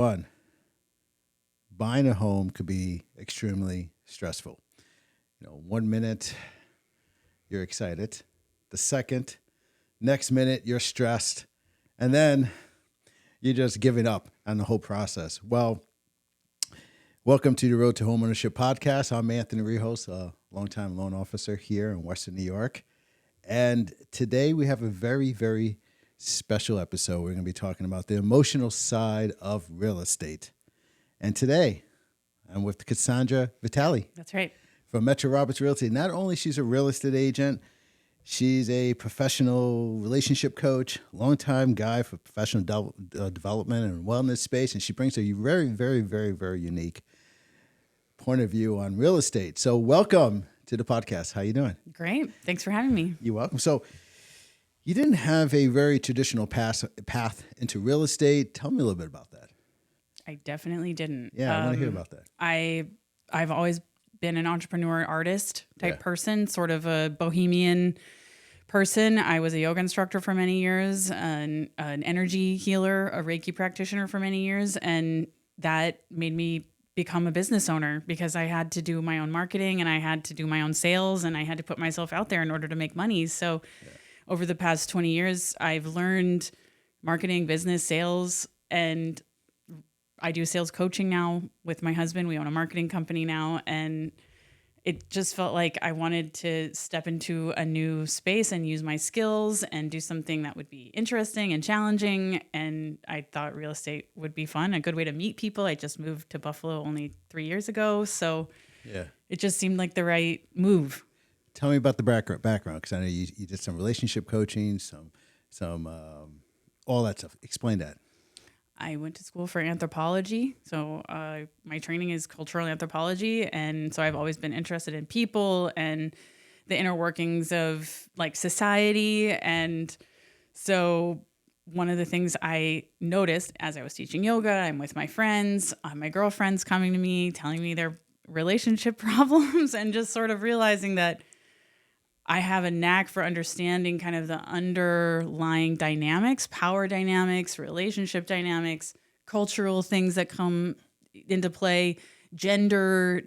One, buying a home could be extremely stressful. 1 minute you're excited, next minute you're stressed, and then you're just giving up on the whole process. Well, welcome to the Road to Homeownership Podcast. I'm Anthony Rijos, a longtime loan officer here in Western New York. And today we have a very, very special episode. We're going to be talking about the emotional side of real estate. And today I'm with Cassandra Vitale. That's right. From Metro Roberts Realty. Not only she's a real estate agent, she's a professional relationship coach, longtime guy for professional development and wellness space. And she brings a very, very, very, very unique point of view on real estate. So welcome to the podcast. How you doing? Great. Thanks for having me. You're welcome. So you didn't have a very traditional path into real estate. Tell me a little bit about that. I definitely didn't. Yeah, I want to hear about that. I've always been an entrepreneur, artist type person, sort of a bohemian person. I was a yoga instructor for many years, an energy healer, a Reiki practitioner for many years, and that made me become a business owner because I had to do my own marketing and I had to do my own sales and I had to put myself out there in order to make money. So over the past 20 years, I've learned marketing, business, sales, and I do sales coaching now with my husband. We own a marketing company now, and it just felt like I wanted to step into a new space and use my skills and do something that would be interesting and challenging. And I thought real estate would be fun, a good way to meet people. I just moved to Buffalo only 3 years ago, so it just seemed like the right move. Tell me about the background, because I know you did some relationship coaching, some all that stuff. Explain that. I went to school for anthropology. So my training is cultural anthropology. And so I've always been interested in people and the inner workings of like society. And so one of the things I noticed as I was teaching yoga, I'm with my friends, my girlfriends coming to me, telling me their relationship problems, and just sort of realizing that I have a knack for understanding kind of the underlying dynamics, power dynamics, relationship dynamics, cultural things that come into play, gender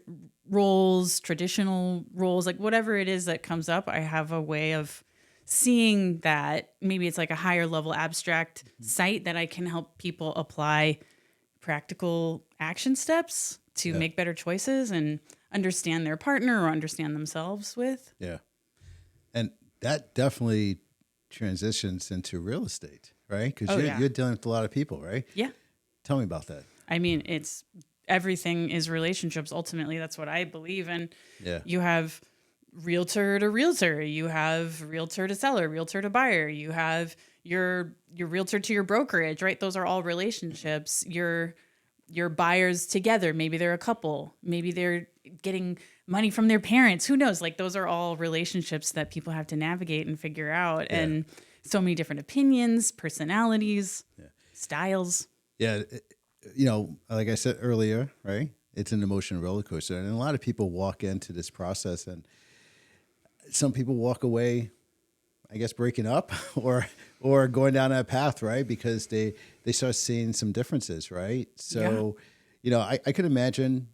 roles, traditional roles, like whatever it is that comes up. I have a way of seeing that. Maybe it's like a higher level abstract sight that I can help people apply practical action steps to make better choices and understand their partner or understand themselves with. Yeah. And that definitely transitions into real estate, right? Because you're dealing with a lot of people, right? Yeah. Tell me about that. I mean, it's everything is relationships. Ultimately, that's what I believe in. Yeah. You have realtor to realtor. You have realtor to seller, realtor to buyer. You have your realtor to your brokerage, right? Those are all relationships. Your buyers together. Maybe they're a couple. Maybe they're getting money from their parents. Who knows? Like those are all relationships that people have to navigate and figure out. Yeah. And so many different opinions, personalities, styles. Yeah. Like I said earlier, right? It's an emotional roller coaster. And a lot of people walk into this process and some people walk away, I guess, breaking up or going down that path, right? Because they start seeing some differences, right? So, I could imagine,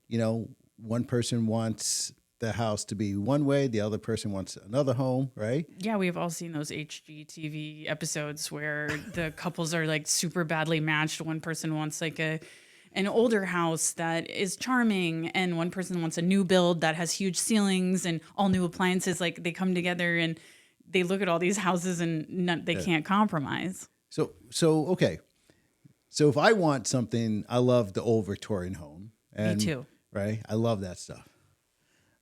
one person wants the house to be one way, the other person wants another home, right? Yeah, we've all seen those HGTV episodes where the couples are like super badly matched. One person wants like an older house that is charming, and one person wants a new build that has huge ceilings and all new appliances. Like they come together and they look at all these houses and they can't compromise. So okay. So if I want something, I love the old Victorian home. And, me too. Right? I love that stuff.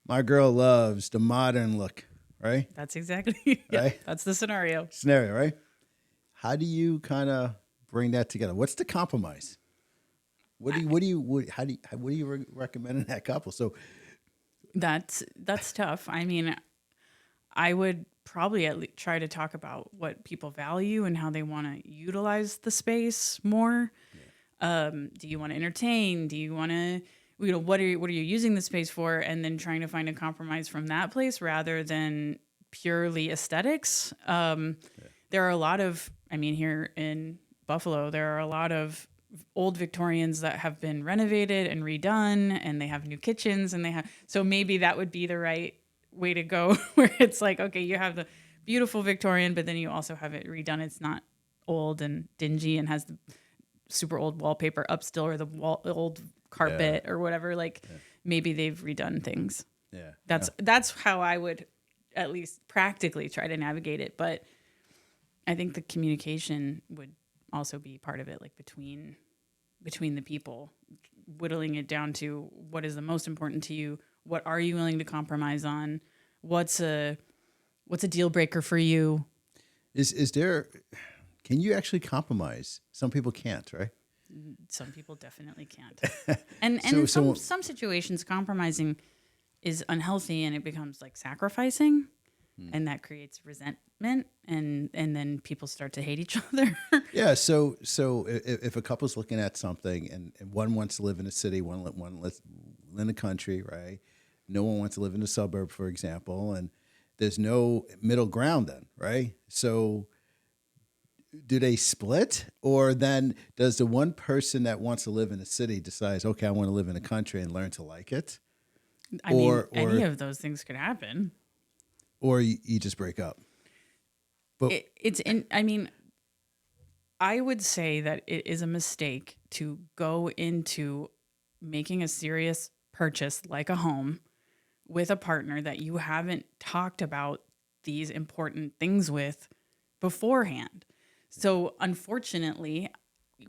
My girl loves the modern look, right? That's exactly right. That's the scenario, right? How do you kind of bring that together? What's the compromise? What do you recommend in that couple? So that's tough. I mean, I would probably at least try to talk about what people value and how they want to utilize the space more. Do you want to entertain? Do you want to what are you using the space for? And then trying to find a compromise from that place rather than purely aesthetics. There are a lot of, here in Buffalo, there are a lot of old Victorians that have been renovated and redone, and they have new kitchens, and so maybe that would be the right way to go, where it's like, okay, you have the beautiful Victorian, but then you also have it redone. It's not old and dingy and has the super old wallpaper up still, or the old carpet or whatever. Like maybe they've redone things. Yeah. That's how I would at least practically try to navigate it. But I think the communication would also be part of it, like between the people, whittling it down to what is the most important to you. What are you willing to compromise on? What's a deal breaker for you? Is there, can you actually compromise? Some people can't, right? Some people definitely can't. And in some situations, compromising is unhealthy, and it becomes like sacrificing, and that creates resentment, and then people start to hate each other. Yeah. So if a couple's looking at something, and one wants to live in a city, one lives in the country, right? No one wants to live in the suburb, for example, and there's no middle ground then, right? So do they split, or then does the one person that wants to live in a city decides, okay, I want to live in the country and learn to like it? I mean, any of those things could happen. Or you just break up. But I would say that it is a mistake to go into making a serious purchase like a home with a partner that you haven't talked about these important things with beforehand. So unfortunately,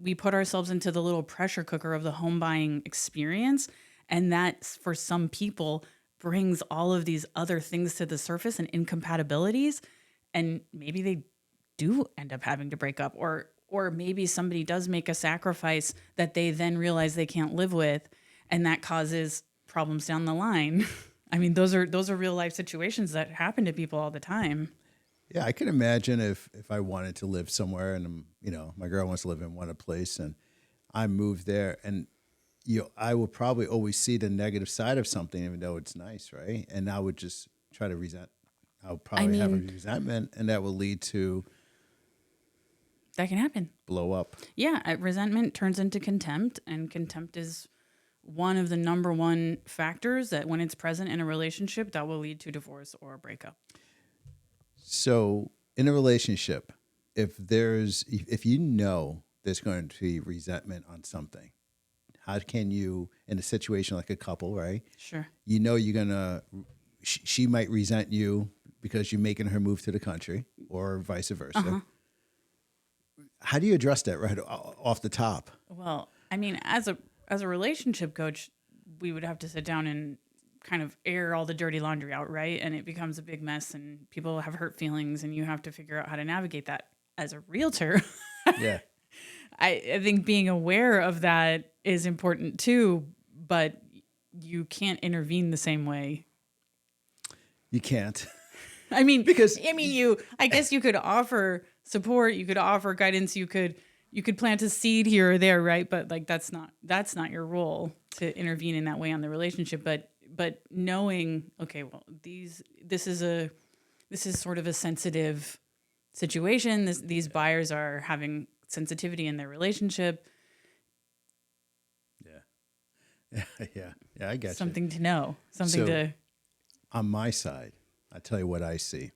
we put ourselves into the little pressure cooker of the home buying experience. And that, for some people, brings all of these other things to the surface and incompatibilities. And maybe they do end up having to break up, or maybe somebody does make a sacrifice that they then realize they can't live with, and that causes problems down the line. I mean, those are real life situations that happen to people all the time. Yeah, I can imagine if I wanted to live somewhere, and my girl wants to live in one place, and I moved there, and I will probably always see the negative side of something, even though it's nice, right? And I would just try to resent. I would probably have a resentment, and that will lead to that can happen. Blow up. Yeah, resentment turns into contempt, and contempt is one of the number one factors that, when it's present in a relationship, that will lead to divorce or a breakup. So in a relationship, if you know there's going to be resentment on something, how can you, in a situation like a couple, right? Sure. You're going to, she might resent you because you're making her move to the country, or vice versa. Uh-huh. How do you address that right off the top? Well, I mean, as a relationship coach, we would have to sit down and kind of air all the dirty laundry out, right? And it becomes a big mess, and people have hurt feelings, and you have to figure out how to navigate that. As a realtor, yeah, I think being aware of that is important too, but you can't intervene the same way. You can't. I guess you could offer support, you could offer guidance, you could plant a seed here or there, right? But like that's not your role to intervene in that way on the relationship. But knowing, okay, well, this is sort of a sensitive situation. These buyers are having sensitivity in their relationship. Yeah. I get something to know, something to. On my side, I tell you what I see.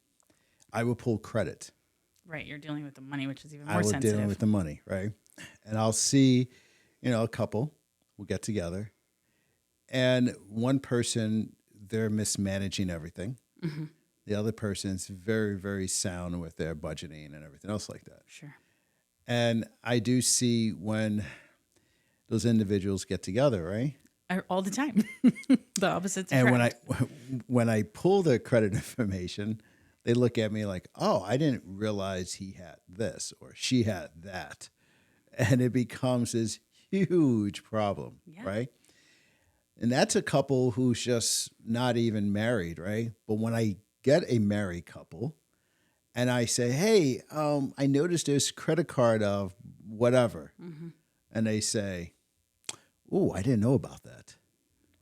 I will pull credit. Right, you're dealing with the money, which is even more sensitive. Dealing with the money, right? And I'll see, a couple will get together, and one person, they're mismanaging everything. Mm-hmm. The other person's very, very sound with their budgeting and everything else like that. Sure. And I do see when those individuals get together, right? All the time. The opposites attract. And when I pull the credit information, they look at me like, oh, I didn't realize he had this or she had that. And it becomes this huge problem, right? And that's a couple who's just not even married, right? But when I get a married couple and I say, hey, I noticed there's credit card of whatever. Mm-hmm. And they say, oh, I didn't know about that.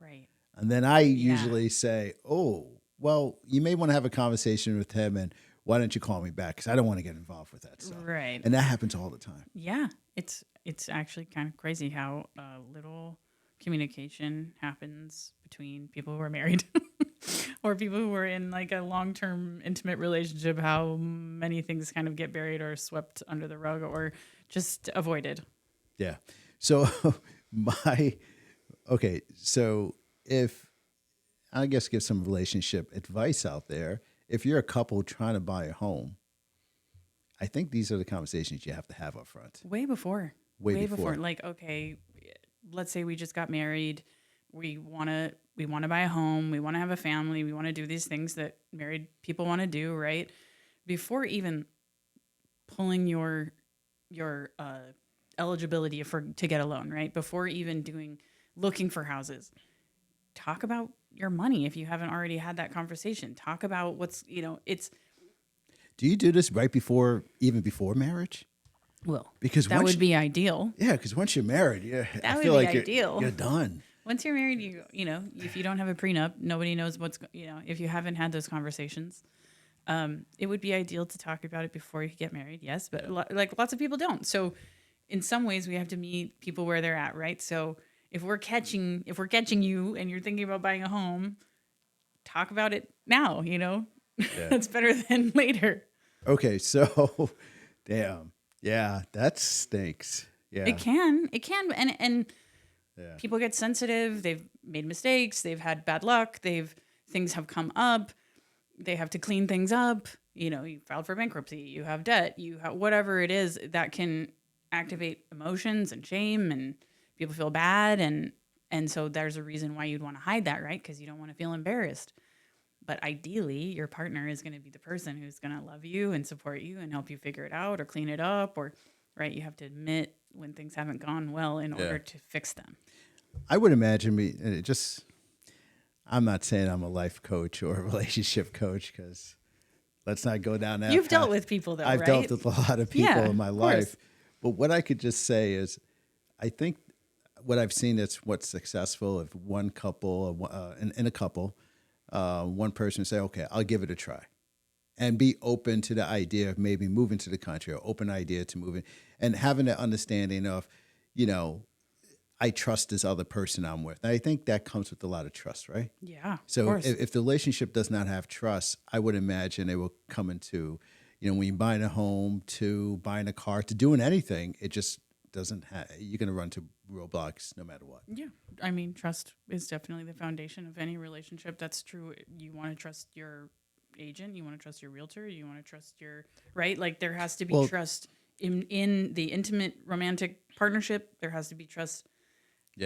Right. And then I usually say, oh, well, you may want to have a conversation with him, and why don't you call me back? Because I don't want to get involved with that stuff. Right. And that happens all the time. Yeah. It's it's actually kind of crazy how little communication happens between people who are married or people who are in like a long-term intimate relationship, how many things kind of get buried or swept under the rug or just avoided. Yeah. So so if I guess give some relationship advice out there, if you're a couple trying to buy a home, I think these are the conversations you have to have up front. Way before. Way before. Like, okay, let's say we just got married. We want to buy a home. We want to have a family. We want to do these things that married people want to do, right? Before even pulling your eligibility to get a loan, right? Before even looking for houses, talk about your money. If you haven't already had that conversation, talk about it's. Do you do this right before marriage? Well, because that would be ideal. Yeah, because once you're married, I feel like ideal. You're done. Once you're married, if you don't have a prenup, nobody knows if you haven't had those conversations, it would be ideal to talk about it before you get married. Yes, but like lots of people don't. So in some ways we have to meet people where they're at, right? So if we're catching you and you're thinking about buying a home, talk about it now, That's better than later. Okay. So damn. Yeah, that stinks. Yeah. It can. And people get sensitive. They've made mistakes. They've had bad luck. Things have come up. They have to clean things up. You filed for bankruptcy. You have debt. You have whatever it is that can activate emotions and shame, and people feel bad. And so there's a reason why you'd want to hide that, right? Because you don't want to feel embarrassed. But ideally, your partner is going to be the person who's going to love you and support you and help you figure it out or clean it up, or, right? You have to admit when things haven't gone well in order to fix them. I would imagine I'm not saying I'm a life coach or a relationship coach, because let's not go down that You've path. Dealt with people, though, I've right? dealt with a lot of people in my life. But what I could just say is, I think what I've seen that's what's successful, if one couple, in a couple, one person say, okay, I'll give it a try, and be open to the idea of maybe moving to the country, or open idea to moving, and having that understanding of, I trust this other person I'm with. And I think that comes with a lot of trust, right? Yeah. So if the relationship does not have trust, I would imagine it will come into, when you're buying a home, to buying a car, to doing anything, it just doesn't have, you're going to run to roadblocks no matter what. Yeah. I mean, trust is definitely the foundation of any relationship. That's true. You want to trust your agent. You want to trust your realtor. You want to trust right? Like, there has to be trust in the intimate romantic partnership. There has to be trust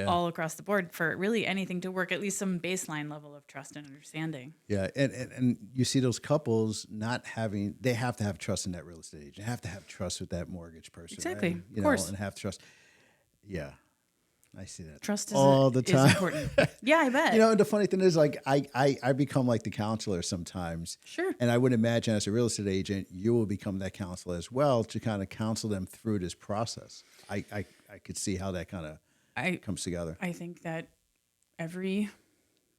all across the board for really anything to work, at least some baseline level of trust and understanding. Yeah. And you see those couples they have to have trust in that real estate agent. They have to have trust with that mortgage person. Exactly. Right? Of course. And have trust. Yeah. I see that. Trust is all the time. Is important. Yeah, I bet. The funny thing is, like, I become like the counselor sometimes. Sure. And I would imagine as a real estate agent, you will become that counselor as well, to kind of counsel them through this process. I could see how that kind of comes together. I think that every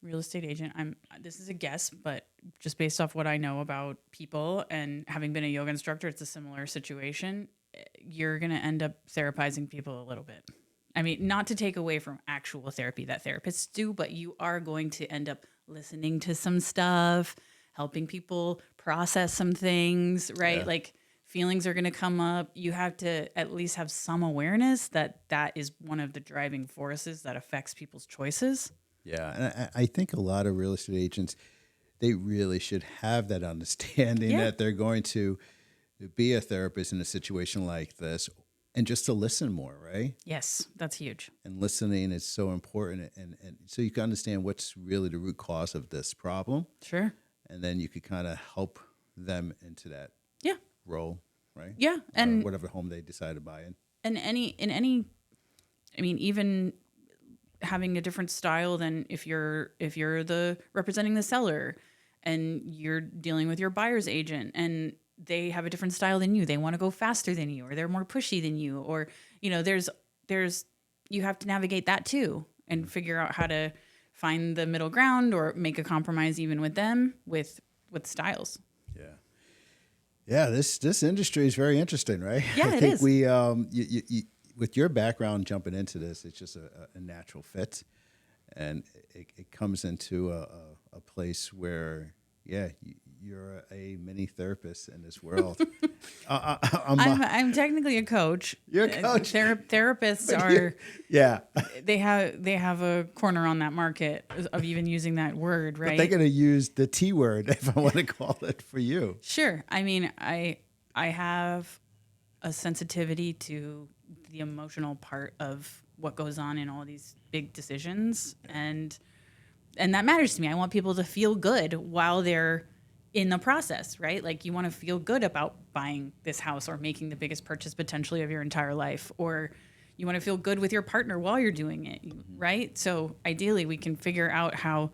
real estate agent, this is a guess, but just based off what I know about people and having been a yoga instructor, it's a similar situation. You're going to end up therapizing people a little bit. I mean, not to take away from actual therapy that therapists do, but you are going to end up listening to some stuff, helping people process some things, right? Yeah. Like, feelings are going to come up. You have to at least have some awareness that is one of the driving forces that affects people's choices. Yeah. And I think a lot of real estate agents, they really should have that understanding that they're going to be a therapist in a situation like this, and just to listen more, right? Yes, that's huge. And listening is so important. And so you can understand what's really the root cause of this problem. Sure. And then you could kind of help them into that role, right? Yeah. And whatever home they decide to buy in. And even having a different style than if you're representing the seller and you're dealing with your buyer's agent and they have a different style than you. They want to go faster than you, or they're more pushy than you, or, there's you have to navigate that too and figure out how to find the middle ground or make a compromise even with them with styles. Yeah. Yeah. This industry is very interesting, right? Yeah, I it think is. we, with your background jumping into this, it's just a natural fit, and it comes into a place where, yeah, you're a mini therapist in this world. I'm technically a coach. You're a coach. Therapists are Yeah. they have a corner on that market of even using that word, right? But they're going to use the T word, if I want to call it, for you. Sure. I mean, I have a sensitivity to the emotional part of what goes on in all these big decisions, and that matters to me. I want people to feel good while they're in the process, right? Like, you want to feel good about buying this house or making the biggest purchase potentially of your entire life, or you want to feel good with your partner while you're doing it, right? So ideally we can figure out how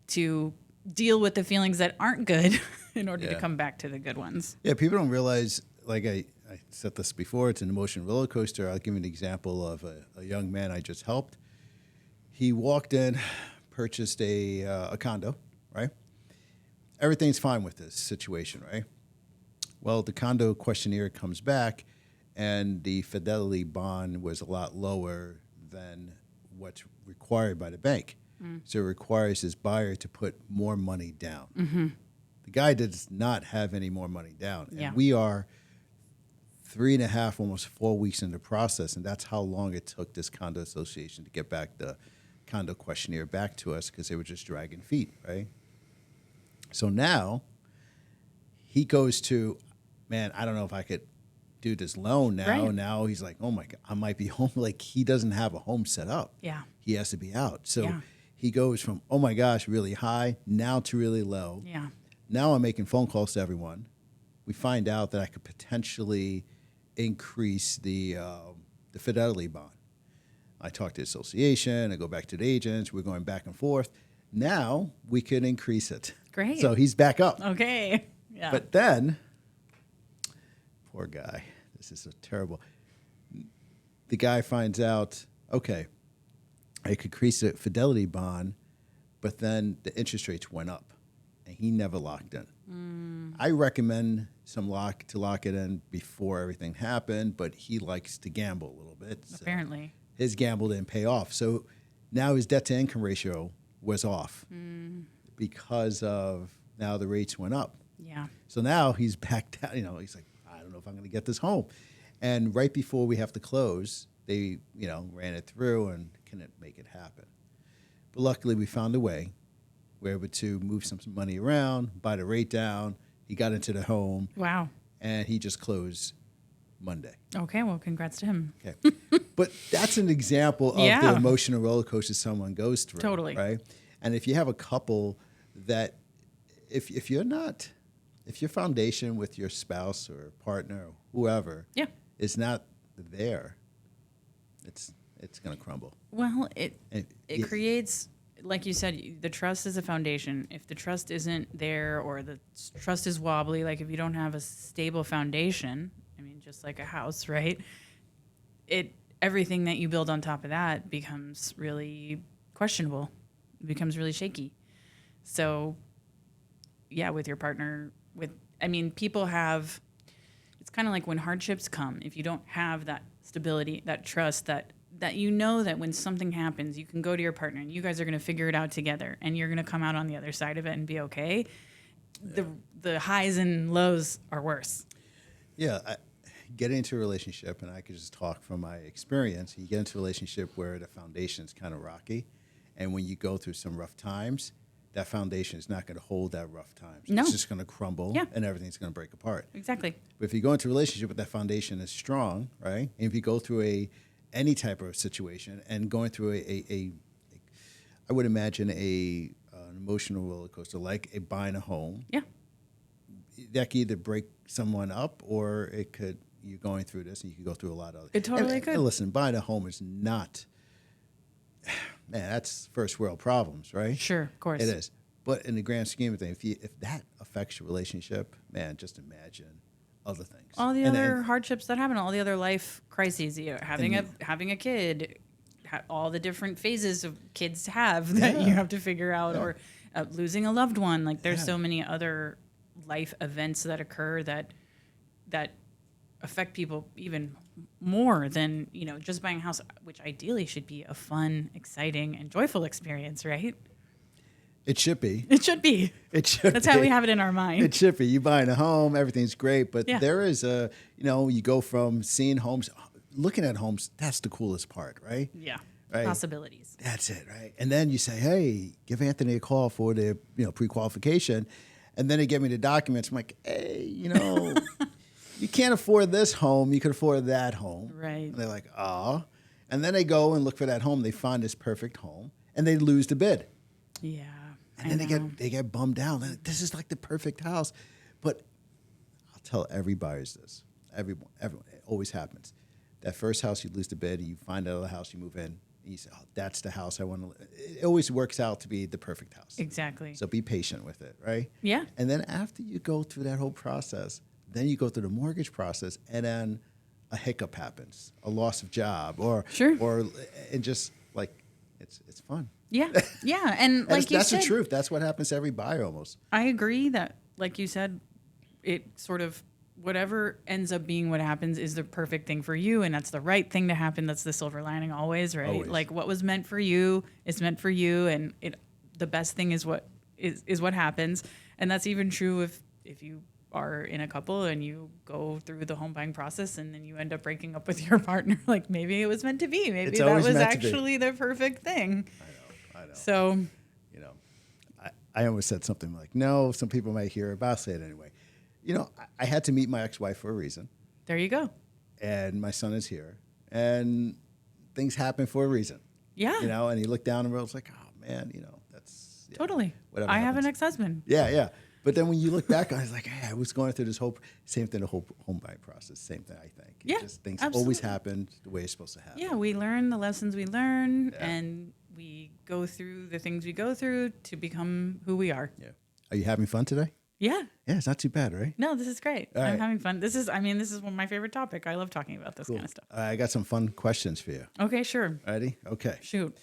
to deal with the feelings that aren't good in order to come back to the good ones. Yeah, people don't realize, like I said this before, it's an emotional roller coaster. I'll give you an example of a young man I just helped. He walked in, purchased a condo, right? Everything's fine with this situation, right? Well, the condo questionnaire comes back, and the fidelity bond was a lot lower than what's required by the bank. So it requires his buyer to put more money down. Mm-hmm. The guy does not have any more money down. And we are 3.5, almost 4 weeks in the process, and that's how long it took this condo association to get back the condo questionnaire back to us, because they were just dragging feet, right? So now he goes to, man, I don't know if I could do this loan now. Right. Now he's like, oh my God, I might be home. Like, he doesn't have a home set up. Yeah. He has to be out. So he goes from, oh my gosh, really high, now to really low. Yeah. Now I'm making phone calls to everyone. We find out that I could potentially increase the fidelity bond. I talk to the association. I go back to the agents. We're going back and forth. Now we can increase it. Great. So he's back up. Okay. Yeah. But then, poor guy, this is so terrible. The guy finds out, okay, I could increase the fidelity bond, but then the interest rates went up, and he never locked in. I recommend to lock it in before everything happened, but he likes to gamble a little bit. So apparently. his gamble didn't pay off. So now his debt to income ratio was off because of now the rates went up. Yeah. So now he's back down. He's like, I don't know if I'm going to get this home. And right before we have to close, they, ran it through and couldn't make it happen. But luckily, we found a way. We were able to move some money around, buy the rate down. He got into the home. Wow. And he just closed Monday. Okay, well, congrats to him. Okay. But that's an example of the emotional roller coaster someone goes through. Totally. Right? And if you have a couple that, if your foundation with your spouse or partner or whoever is not there, it's going to crumble. Well, it creates, like you said, the trust is a foundation. If the trust isn't there, or the trust is wobbly, like if you don't have a stable foundation, I mean, just like a house, right? Everything that you build on top of that becomes really questionable. It becomes really shaky. So, yeah, with your partner, people have, it's kind of like when hardships come, if you don't have that stability, that trust, that that when something happens, you can go to your partner and you guys are going to figure it out together, and you're going to come out on the other side of it and be okay. Yeah. The highs and lows are worse. Yeah. Getting into a relationship, and I could just talk from my experience, you get into a relationship where the foundation is kind of rocky, and when you go through some rough times, that foundation is not going to hold that rough times. No. It's just going to crumble, and everything's going to break apart. Exactly. But if you go into a relationship with that foundation is strong, right? And if you go through any type of situation and going through I would imagine an emotional roller coaster, like buying a home. Yeah. That could either break someone up, or it could, you're going through this and you could go through a lot of it. Totally could. And listen, buying a home is not, man, that's first world problems, right? Sure, of course. It is. But in the grand scheme of things, if that affects your relationship, man, just imagine other things. All the other hardships that happen, all the other life crises, having a kid, all the different phases of kids have that you have to figure out, or losing a loved one. Like, there's so many other life events that occur that affect people even more than, just buying a house, which ideally should be a fun, exciting, and joyful experience, right? It should be. It should be. It should That's be. how we have it in our mind. It should be. You buying a home, everything's great, but Yeah. there is you go from seeing homes, looking at homes, that's the coolest part, right? Yeah. Right. Possibilities. That's it, right? And then you say, hey, give Anthony a call for the, pre-qualification. And then they give me the documents. I'm like, hey, you can't afford this home. You can afford that home. Right. And they're like, oh. And then they go and look for that home. They find this perfect home and they lose the bid. Yeah. And then they get bummed out. Like, this is like the perfect house. But I'll tell every buyer this. Everyone, it always happens. That first house, you lose the bid, you find another house, you move in, and you say, oh, that's the house I want to live. It always works out to be the perfect house. Exactly. So be patient with it, right? Yeah. And then after you go through that whole process, then you go through the mortgage process, and then a hiccup happens, a loss of job, or just like it's fun. Yeah. Yeah. And like you that's said, the truth. That's what happens to every buyer almost. I agree that, like you said, it sort of, whatever ends up being what happens is the perfect thing for you, and that's the right thing to happen. That's the silver lining always, right? Always. Like what was meant for you is meant for you, and the best thing is what happens. And that's even true if you are in a couple and you go through the home buying process and then you end up breaking up with your partner. Like maybe it was meant to be. Maybe that was actually the perfect thing. I know. So, I almost said something like, no, some people might hear it, but I'll say it anyway. I had to meet my ex-wife for a reason. there you go. And my son is here. And things happen for a reason. Yeah. And he looked down and was like, oh, man, that's... Yeah, Totally. whatever I have happens. an ex-husband. Yeah. But then when you look back on it, it's like, hey, I was going through this same thing, the whole home buying process, same thing, I think. Yeah, Things absolutely. always happen the way it's supposed to happen. Yeah, we learn the lessons we learn, Yeah. and we go through the things we go through to become who we are. Yeah. Are you having fun today? Yeah. Yeah, it's not too bad, right? No, this is great. All I'm right. having fun. This is one of my favorite topic. I love talking about this kind of stuff. I got some fun questions for you. Okay, sure. Ready? Okay. Shoot.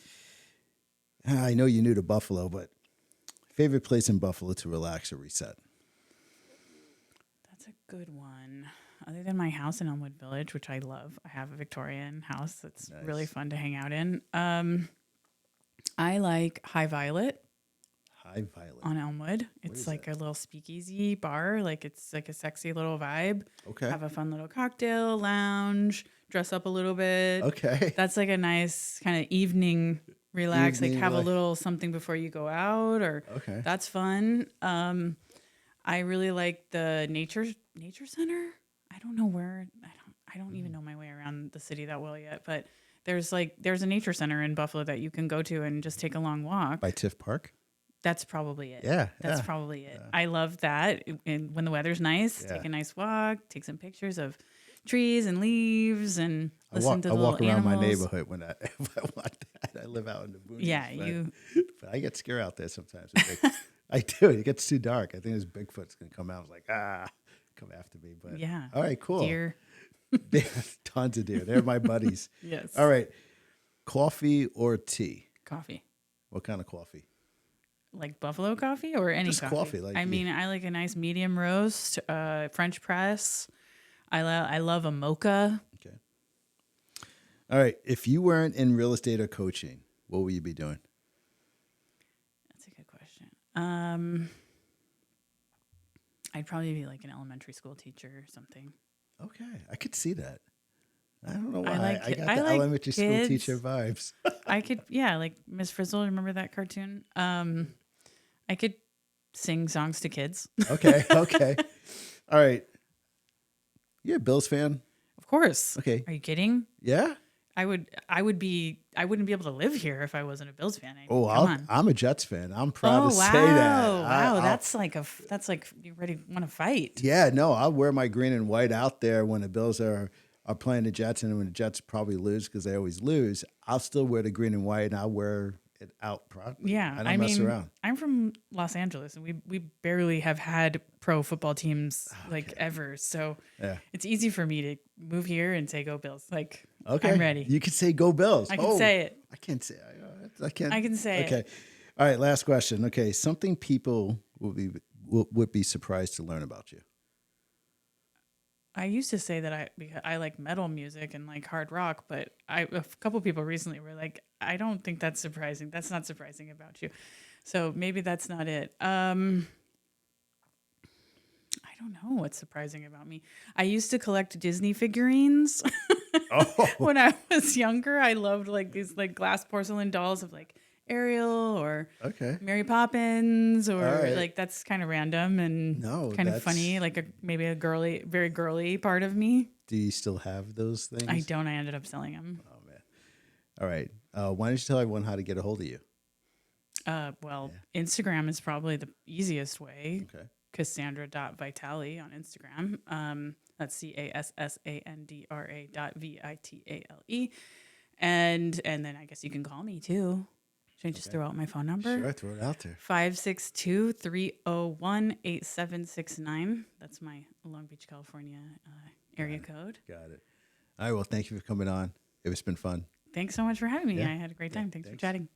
I know you're new to Buffalo, but favorite place in Buffalo to relax or reset? That's a good one. Other than my house in Elmwood Village, which I love. I have a Victorian house that's Nice. really fun to hang out in. I like High Violet High Violet. on Elmwood. It's is like that? a little speakeasy bar. Like it's like a sexy little vibe. Okay. Have a fun little cocktail lounge, dress up a little bit. Okay. That's like a nice kind of evening relax, Evening, like have a like- little something before you go out, or Okay. that's fun. I really like the nature center. I don't know where, I don't even know my way around the city that well yet, but there's a nature center in Buffalo that you can go to and just take a long walk. By Tiff Park? That's probably it. Yeah. That's yeah. probably it. I love that. And when the weather's nice, Yeah. take a nice walk, take some pictures of trees and leaves, and listen to I the walk little around my animals. neighborhood when if I want that. I live out in the boonies. Yeah, but I get scared out there sometimes. I do. It gets too dark. I think this Bigfoot's going to come out. I was like, come after me. But Yeah. All right, cool. Deer. There's tons of deer. They're my buddies. Yes. All right. Coffee or tea? Coffee. What kind of coffee? Like buffalo coffee or any Just coffee, like I mean, I like a nice medium roast, French press. I love a mocha. Okay. All right. If you weren't in real estate or coaching, what would you be doing? That's a good question. I'd probably be like an elementary school teacher or something. Okay. I could see that. I don't know why. I like I got I the like elementary school kids. teacher vibes. I could, yeah, like Miss Frizzle. Remember that cartoon? I could sing songs to kids. Okay. All right. You a Bills fan? Of course. Okay. Are you kidding? Yeah? I wouldn't be able to live here if I wasn't a Bills fan. Oh, Come on. I'm a Jets fan. I'm proud Oh, to wow. say that. Wow, that's like you ready want to fight. Yeah, no, I'll wear my green and white out there when the Bills are playing the Jets, and when the Jets probably lose because they always lose, I'll still wear the green and white, and I'll wear it out proudly. Yeah, I don't mess around. I'm from Los Angeles, and we barely have had pro football teams like ever. So Yeah. it's easy for me to move here and say go Bills. Like Okay. I'm ready. You can say go Bills. I can say it. I can't say I can't. I can say it. Okay. All right, last question. Okay, something people would be surprised to learn about you. I used to say that because I like metal music and like hard rock, but a couple people recently were like, I don't think that's surprising. That's not surprising about you. So maybe that's not it. I don't know what's surprising about me. I used to collect Disney figurines. Oh, When I was younger, I loved like these like glass porcelain dolls of like Ariel or okay. Mary Poppins, or All right. like that's kind of random and No, kind of that's- funny, like maybe a girly, very girly part of me. Do you still have those things? I don't. I ended up selling them. Oh man. All right. Why don't you tell everyone how to get a hold of you? Instagram is probably the easiest way. Okay. Cassandra.vitale on Instagram. That's CASSANDRA.VITALE. And then I guess you can call me too. Should I just throw out my phone number? Sure, throw it out there. 562-301-8769. That's my Long Beach, California area code. Got it. All right. Well, thank you for coming on. It's been fun. Thanks so much for having me. Yeah. I had a great time. Thanks for chatting.